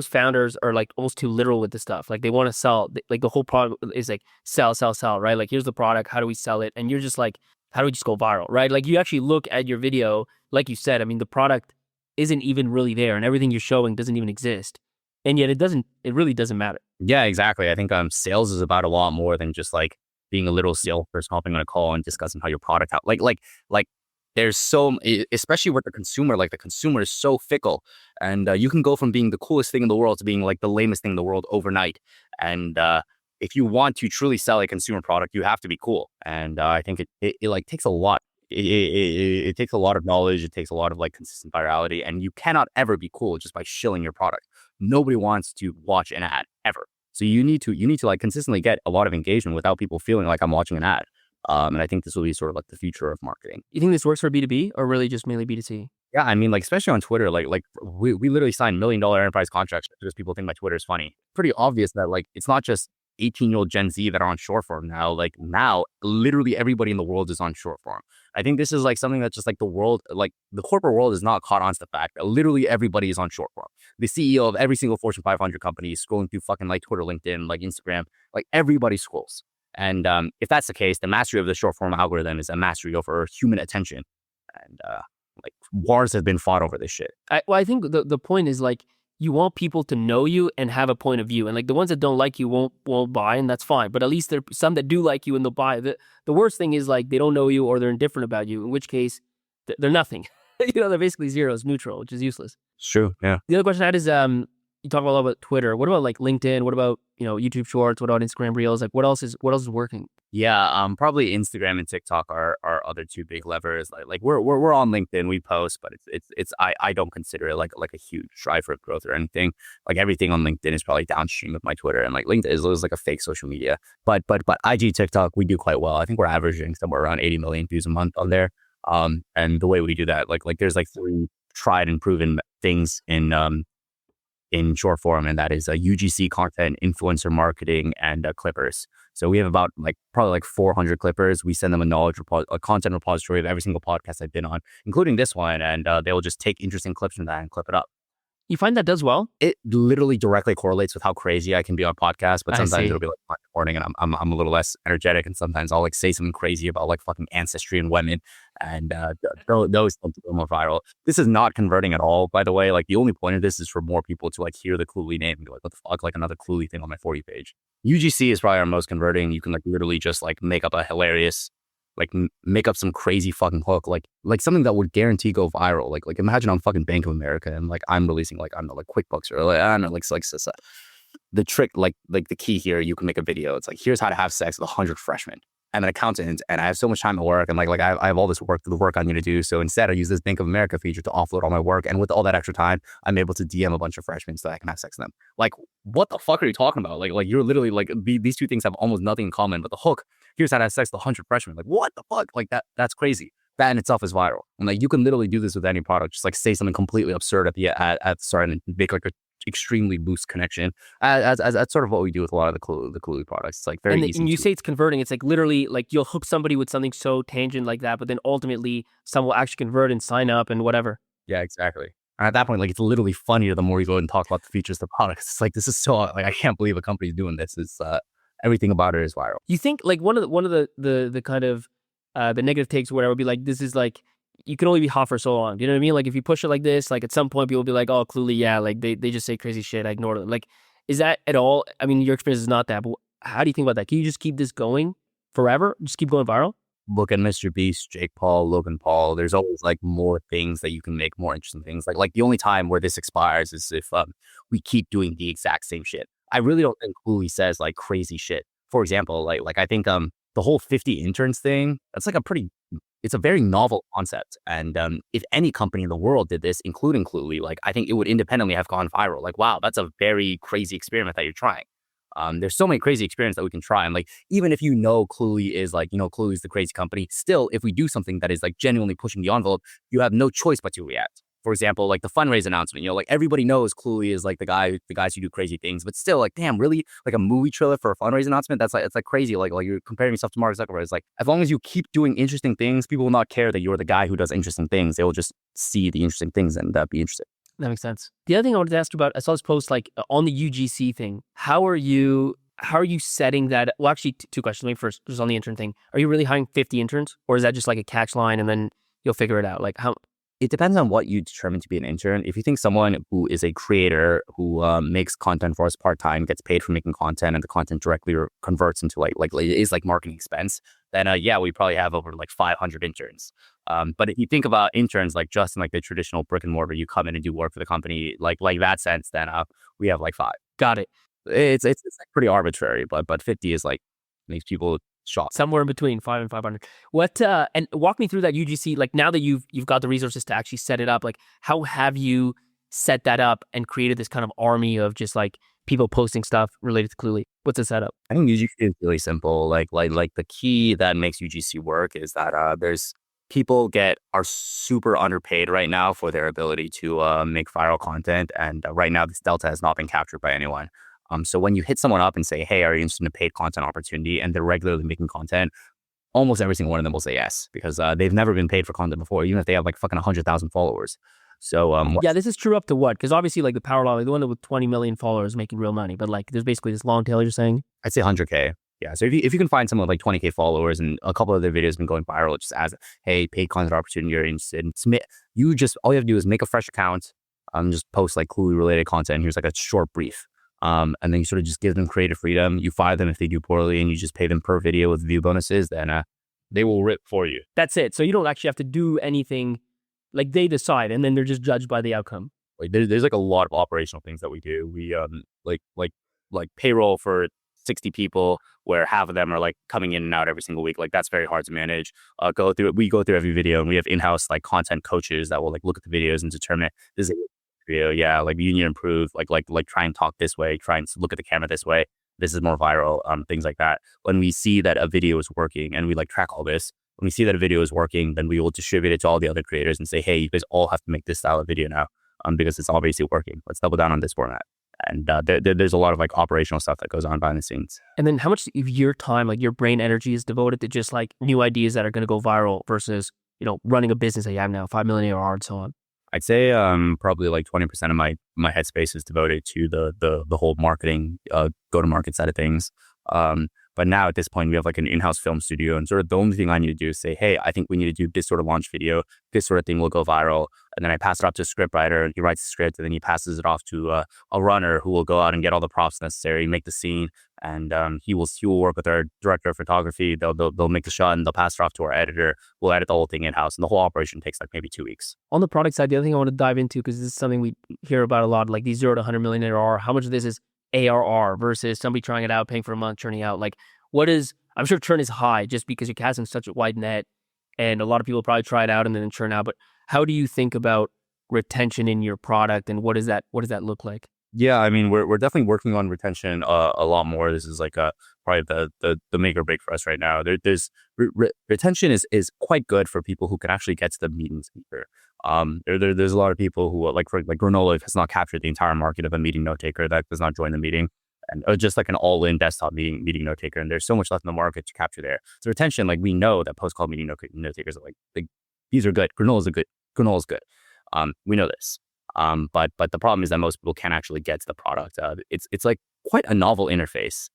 founders are like almost too literal with this stuff. Like they want to sell, like the whole product is like sell, right? Like here's the product, how do we sell it? And you're just like, how do we just go viral, right? Like you actually look at your video, like you said, I mean, the product isn't even really there and everything you're showing doesn't even exist. And yet it really doesn't matter. Yeah, exactly. I think sales is about a lot more than just like being a little salesperson hopping on a call and discussing how your product out. Like there's so, especially with the consumer, like the consumer is so fickle, and you can go from being the coolest thing in the world to being like the lamest thing in the world overnight. And if you want to truly sell a consumer product, you have to be cool. And I think it like takes a lot. It takes a lot of knowledge. It takes a lot of like consistent virality, and you cannot ever be cool just by shilling your product. Nobody wants to watch an ad ever. So you need to like consistently get a lot of engagement without people feeling like I'm watching an ad. And I think this will be sort of like the future of marketing. You think this works for B2B or really just mainly B2C? Yeah, I mean, like, especially on Twitter, like we literally sign $1 million enterprise contracts because people think my Twitter is funny. Pretty obvious that like, it's not just 18-year-old Gen Z that are on short form now. Like now, literally everybody in the world is on short form. I think this is like something that's just like the world, like the corporate world is not caught on to the fact that literally everybody is on short form. The CEO of every single Fortune 500 company is scrolling through fucking like Twitter, LinkedIn, like Instagram, like everybody scrolls. And if that's the case, the mastery of the short form algorithm is a mastery over human attention. And like wars have been fought over this shit. I think the point is like you want people to know you and have a point of view. And like the ones that don't like you won't buy, and that's fine. But at least there are some that do like you and they'll buy. The worst thing is like they don't know you or they're indifferent about you, in which case they're nothing. They're basically zeros, neutral, which is useless. It's true, yeah. The other question I had is you talk a lot about Twitter. What about like LinkedIn? What about, YouTube Shorts? What about Instagram Reels? Like what else is working? Yeah, probably Instagram and TikTok are other two big levers. Like we're on LinkedIn, we post, but I don't consider it like a huge driver of growth or anything. Like everything on LinkedIn is probably downstream of my Twitter, and like LinkedIn is like a fake social media. But IG, TikTok, we do quite well. I think we're averaging somewhere around 80 million views a month on there. And the way we do that, like there's like 3 tried and proven things in short form, and that is UGC content, influencer marketing, and clippers. So we have about probably 400 clippers. We send them a content repository of every single podcast I've been on, including this one, and they will just take interesting clips from that and clip it up. You find that does well? It literally directly correlates with how crazy I can be on podcasts, but sometimes it'll be like Monday morning and I'm a little less energetic, and sometimes I'll like say something crazy about like fucking ancestry and women, and those tend to go more viral. This is not converting at all, by the way. Like the only point of this is for more people to like hear the Cluely name and be like, what the fuck, like another Cluely thing on my For You page. UGC is probably our most converting. You can like literally just like make up a hilarious, make up some crazy fucking hook, like something that would guarantee go viral. Like imagine I'm fucking Bank of America and like I'm releasing like I don't know, like QuickBooks or like I don't know, like the trick, like the key here. You can make a video. It's like, here's how to have sex with 100 freshmen. I'm an accountant and I have so much time at work, and like I have all this work I need to do. So instead, I use this Bank of America feature to offload all my work, and with all that extra time, I'm able to DM a bunch of freshmen so that I can have sex with them. Like, what the fuck are you talking about? Like you're literally like these two things have almost nothing in common, but the hook, here's how to have sex with 100 freshmen. Like, what the fuck? Like that's crazy. That in itself is viral, and like you can literally do this with any product. Just like say something completely absurd at the start and make like a extremely loose connection. As sort of what we do with a lot of the Cluely products. It's like very easy. And you say it's converting. It's like literally like you'll hook somebody with something so tangent like that, but then ultimately some will actually convert and sign up and whatever. Yeah, exactly. And at that point, like it's literally funnier the more you go and talk about the features of the products. It's like, this is so like I can't believe a company's doing this. It's everything about it is viral. You think like one of the kind of the negative takes or whatever would be like, this is like, you can only be hot for so long. Do you know what I mean? Like if you push it like this, like at some point people will be like, oh, Cluely, yeah, like they just say crazy shit. I ignore them. Like, is that at all? I mean, your experience is not that, but how do you think about that? Can you just keep this going forever? Just keep going viral? Look at Mr. Beast, Jake Paul, Logan Paul. There's always like more things that you can make, more interesting things. Like the only time where this expires is if we keep doing the exact same shit. I really don't think Cluely says like crazy shit. For example, like I think the whole 50 interns thing, that's like it's a very novel concept. And if any company in the world did this, including Cluely, like I think it would independently have gone viral. Like, wow, that's a very crazy experiment that you're trying. There's so many crazy experiments that we can try. And like, even if Cluely is like, Cluely's the crazy company, still, if we do something that is like genuinely pushing the envelope, you have no choice but to react. For example, like the fundraise announcement, like everybody knows Cluely is like the guys who do crazy things, but still like, damn, really like a movie trailer for a fundraise announcement? That's like, it's like crazy. Like you're comparing yourself to Mark Zuckerberg. It's like, as long as you keep doing interesting things, people will not care that you're the guy who does interesting things. They will just see the interesting things and be interested. That makes sense. The other thing I wanted to ask about, I saw this post like on the UGC thing. How are you setting that? Well, actually, 2 questions. Maybe first, just on the intern thing. Are you really hiring 50 interns, or is that just like a catch line and then you'll figure it out? Like how? It depends on what you determine to be an intern. If you think someone who is a creator who makes content for us part-time, gets paid for making content, and the content directly converts into like is like marketing expense, then yeah, we probably have over like 500 interns. But if you think about interns like just in like the traditional brick and mortar, you come in and do work for the company, like that sense, then we have like 5. Got it. It's like pretty arbitrary, but 50 is like makes people shocked. Somewhere in between 5 and 500. What and walk me through that UGC. Like now that you've got the resources to actually set it up, like how have you set that up and created this kind of army of just like people posting stuff related to Cluely? What's the setup? I think UGC is really simple. Like the key that makes UGC work is that there's people are super underpaid right now for their ability to make viral content, and right now this delta has not been captured by anyone. So when you hit someone up and say, hey, are you interested in a paid content opportunity? And they're regularly making content, almost every single one of them will say yes, because they've never been paid for content before, even if they have like fucking 100,000 followers. So yeah, this is true up to what? Because obviously like the power law, the one with 20 million followers making real money, but like there's basically this long tail you're saying? I'd say 100K. Yeah. So if you can find someone with like 20K followers and a couple of their videos have been going viral, just as, hey, paid content opportunity, you're interested in, all you have to do is make a fresh account, just post like Cluely related content. Here's like a short brief. And then you sort of just give them creative freedom. You fire them if they do poorly, and you just pay them per video with view bonuses. Then they will rip for you. That's it. So you don't actually have to do anything. Like they decide, and then they're just judged by the outcome. Like there's like a lot of operational things that we do. We like payroll for 60 people where half of them are like coming in and out every single week. Like that's very hard to manage. We go through every video, and we have in-house like content coaches that will like look at the videos and determine this is a video. Yeah, like you need to improve, like try and talk this way, try and look at the camera this way. This is more viral, things like that. When we see that a video is working and we like track all this, when we see that a video is working, then we will distribute it to all the other creators and say, hey, you guys all have to make this style of video now, because it's obviously working. Let's double down on this format. And there's a lot of like operational stuff that goes on behind the scenes. And then how much of your time, like your brain energy, is devoted to just like new ideas that are going to go viral versus, running a business that you have now, 5 million ARR and so on? I'd say probably like 20% of my headspace is devoted to the whole marketing, go-to-market side of things. But now at this point, we have like an in-house film studio, and sort of the only thing I need to do is say, hey, I think we need to do this sort of launch video. This sort of thing will go viral. And then I pass it off to a script writer, and he writes the script, and then he passes it off to a runner who will go out and get all the props necessary, make the scene. And he will work with our director of photography. They'll make the shot, and they'll pass it off to our editor. We'll edit the whole thing in-house, and the whole operation takes like maybe 2 weeks. On the product side, the other thing I want to dive into, because this is something we hear about a lot, like these 0 to 100 million ARR, how much of this is ARR versus somebody trying it out, paying for a month, churning out? Like I'm sure churn is high just because you're casting such a wide net, and a lot of people probably try it out and then churn out. But how do you think about retention in your product, and what does that look like? Yeah, I mean, we're definitely working on retention a lot more. This is like probably the make or break for us right now. There's retention is quite good for people who can actually get to the meetings quicker. There's a lot of people who like Granola has not captured the entire market of a meeting note taker that does not join the meeting, and just like an all-in desktop meeting note taker. And there's so much left in the market to capture there. So retention, like we know that post-call meeting note takers are like these are good. Granola's good. We know this. But the problem is that most people can't actually get to the product. It's like quite a novel interface,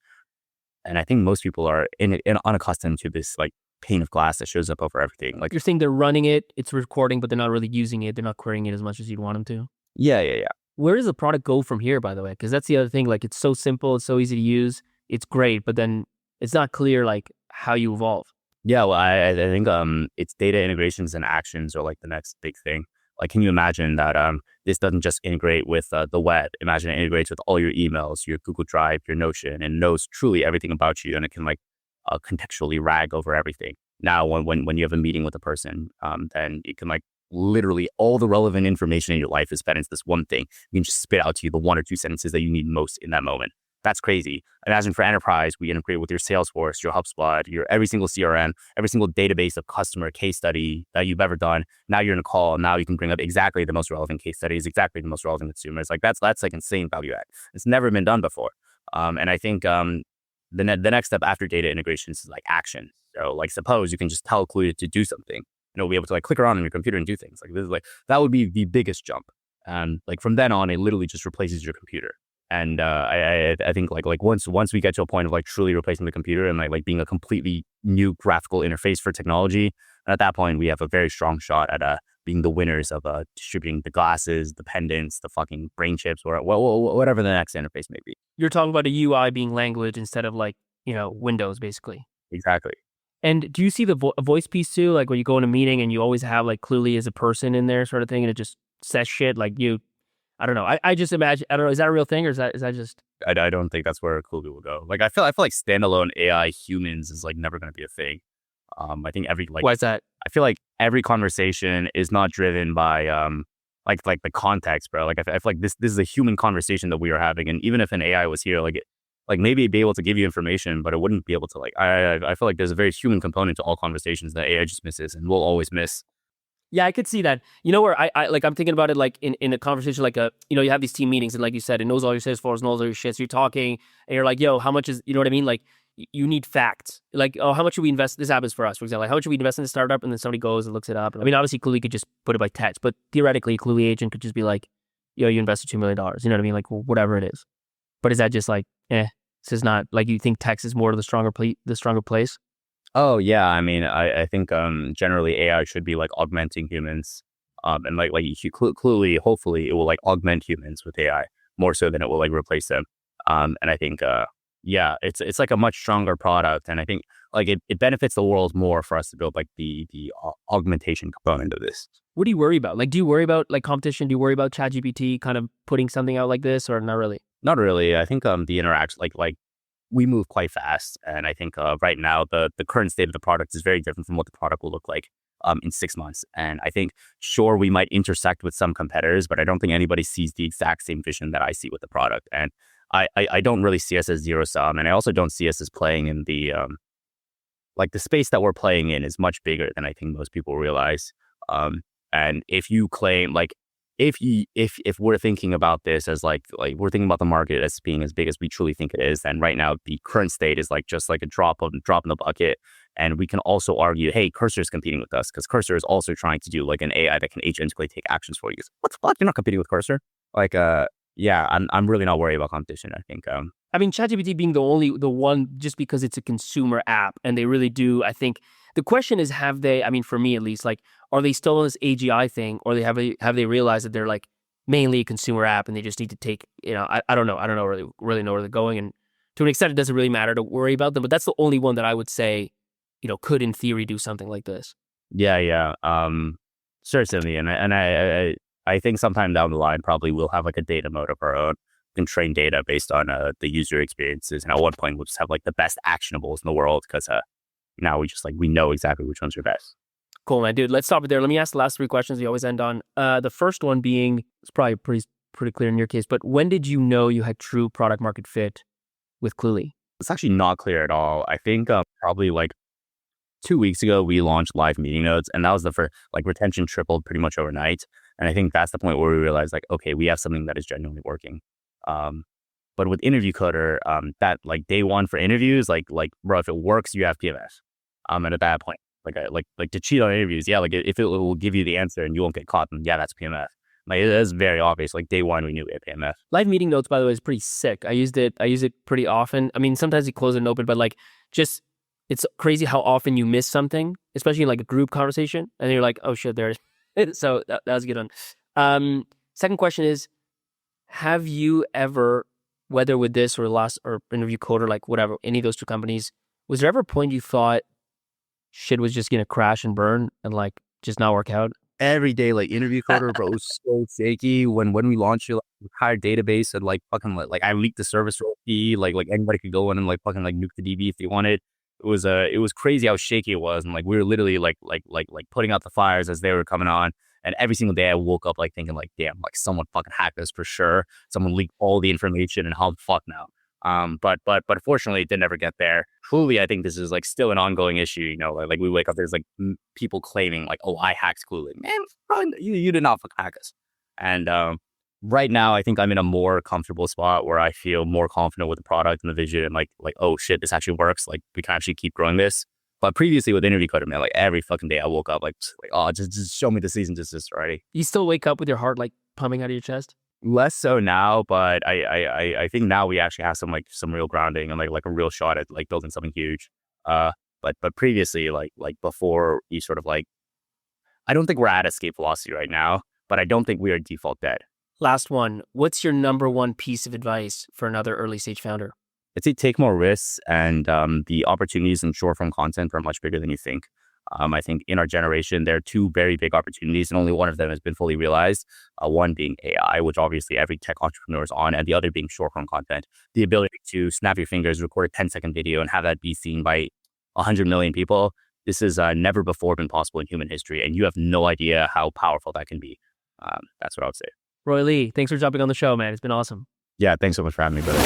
and I think most people are unaccustomed to this like pane of glass that shows up over everything. Like you're saying, they're running it, it's recording, but they're not really using it. They're not querying it as much as you'd want them to. Yeah. Where does the product go from here, by the way? Because that's the other thing. Like it's so simple, it's so easy to use, it's great, but then it's not clear like how you evolve. Yeah, well, I think it's data integrations and actions are like the next big thing. Like, can you imagine that this doesn't just integrate with the web? Imagine it integrates with all your emails, your Google Drive, your Notion, and knows truly everything about you, and it can like contextually rag over everything. Now, when you have a meeting with a person, then it can like literally all the relevant information in your life is fed into this one thing. You can just spit out to you the 1 or 2 sentences that you need most in that moment. That's crazy. Imagine for enterprise, we integrate with your Salesforce, your HubSpot, your every single CRM, every single database of customer case study that you've ever done. Now you're in a call. Now you can bring up exactly the most relevant case studies, exactly the most relevant consumers. Like that's like insane value add. It's never been done before. And I think the next step after data integrations is like action. So like suppose you can just tell Clue to do something. You'll be able to like click around on your computer and do things. Like this is like that would be the biggest jump. And like from then on, it literally just replaces your computer. And I think like once we get to a point of like truly replacing the computer and like being a completely new graphical interface for technology, and at that point we have a very strong shot at being the winners of distributing the glasses, the pendants, the fucking brain chips, or whatever the next interface may be. You're talking about a UI being language instead of like Windows, basically. Exactly. And do you see the voice piece too? Like when you go in a meeting and you always have like Cluely as a person in there, sort of thing, and it just says shit like you. I don't know. I just imagine. I don't know. Is that a real thing, or is that just? I don't think that's where Cluely will go. Like I feel like standalone AI humans is like never going to be a thing. I think Why is that? I feel like every conversation is not driven by like the context, bro. Like I feel like this is a human conversation that we are having, and even if an AI was here, like maybe it'd be able to give you information, but it wouldn't be able to like. I feel like there's a very human component to all conversations that AI just misses and will always miss. Yeah, I could see that. You know where I like I'm thinking about it like in a conversation like you have these team meetings and like you said, it knows all your Salesforce, knows all your shit. So you're talking and you're like, yo, how much is what I mean? Like you need facts. Like, oh, how much should we invest? This happens for us, for example. Like, how much should we invest in this startup? And then somebody goes and looks it up. I mean, obviously Cluely could just put it by text, but theoretically a Cluely agent could just be like, yo, you invested $2 million. You know what I mean? Like whatever it is. But is that just like, this is not like you think text is more to the stronger place? Oh yeah, I mean, I think generally AI should be like augmenting humans, and like clearly, hopefully, it will like augment humans with AI more so than it will like replace them. And I think yeah, it's like a much stronger product, and I think like it benefits the world more for us to build like the augmentation component of this. What do you worry about? Like, do you worry about like competition? Do you worry about ChatGPT kind of putting something out like this, or not really? Not really. I think the interaction like we move quite fast, and I think right now the current state of the product is very different from what the product will look like in 6 months. And I think sure we might intersect with some competitors, but I don't think anybody sees the exact same vision that I see with the product. And I don't really see us as zero sum, and I also don't see us as playing in the like the space that we're playing in is much bigger than I think most people realize. And if you claim like if we're thinking about this as like we're thinking about the market as being as big as we truly think it is, then right now the current state is like just like a drop in the bucket. And we can also argue, hey, Cursor is competing with us because Cursor is also trying to do like an AI that can agentically take actions for you. What the fuck? You're not competing with Cursor. Like yeah, I'm really not worried about competition. I think I mean, ChatGPT being the one just because it's a consumer app, and they really do. I think the question is, have they? I mean, for me at least, like, are they still on this AGI thing, or have they realized that they're like mainly a consumer app, and they just need to take, I don't know, really know where they're going, and to an extent, it doesn't really matter to worry about them. But that's the only one that I would say, could in theory do something like this. yeah, certainly, and I think sometime down the line probably we'll have like a data mode of our own. Can train data based on the user experiences, and at one point we'll just have like the best actionables in the world because now we know exactly which ones are best. Cool, man, dude. Let's stop it there. Let me ask the last three questions we always end on. The first one being, it's probably pretty clear in your case, but when did you know you had true product market fit with Cluely? It's actually not clear at all. I think probably like 2 weeks ago we launched live meeting notes, and that was the first, like retention tripled pretty much overnight. And I think that's the point where we realized like, okay, we have something that is genuinely working. But with Interview Coder, that like day one for interviews, like bro, if it works, you have PMS. And at that point, like to cheat on interviews, yeah, like if it will give you the answer and you won't get caught, then yeah, that's PMS. Like it is very obvious. Like day one, we knew we had PMS. Live meeting notes, by the way, is pretty sick. I use it pretty often. I mean, sometimes you close it and open, but like just it's crazy how often you miss something, especially in like a group conversation, and you're like, oh shit, there it is. So that was a good one. Second question is, have you ever, whether with this or Interview Coder, like whatever, any of those two companies, was there ever a point you thought shit was just going to crash and burn and like just not work out? Every day, like Interview Coder, bro, was so shaky. When we launched your entire database and like fucking like I leaked the service role, like anybody could go in and like fucking like nuke the DB if they wanted. It was crazy how shaky it was, and like we were literally like putting out the fires as they were coming on. And every single day I woke up like thinking like, damn, like someone fucking hacked us for sure. Someone leaked all the information, and how the fuck now? But fortunately it didn't ever get there. Cluely, I think this is like still an ongoing issue. Like we wake up, there's like people claiming like, oh, I hacked Cluely. Man, you did not fucking hack us. And right now I think I'm in a more comfortable spot where I feel more confident with the product and the vision, and like oh shit, this actually works. Like we can actually keep growing this. But previously with Interview Coder, man, like every fucking day I woke up like oh, just show me the season desist already. You still wake up with your heart like pumping out of your chest? Less so now, but I think now we actually have some real grounding and like a real shot at like building something huge. But previously like before you sort of like, I don't think we're at escape velocity right now, but I don't think we are default dead. Last one. What's your number one piece of advice for another early stage founder? I'd say take more risks, and the opportunities in short form content are much bigger than you think. I think in our generation, there are two very big opportunities, and only one of them has been fully realized. One being AI, which obviously every tech entrepreneur is on, and the other being short form content. The ability to snap your fingers, record a 10-second video, and have that be seen by 100 million people. This has never before been possible in human history, and you have no idea how powerful that can be. That's what I would say. Roy Lee, thanks for jumping on the show, man. It's been awesome. Yeah, thanks so much for having me, brother.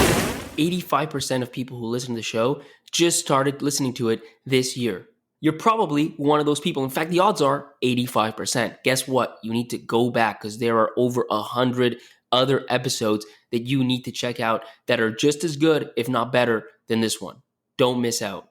85% of people who listen to the show just started listening to it this year. You're probably one of those people. In fact, the odds are 85%. Guess what? You need to go back because there are over 100 other episodes that you need to check out that are just as good, if not better, than this one. Don't miss out.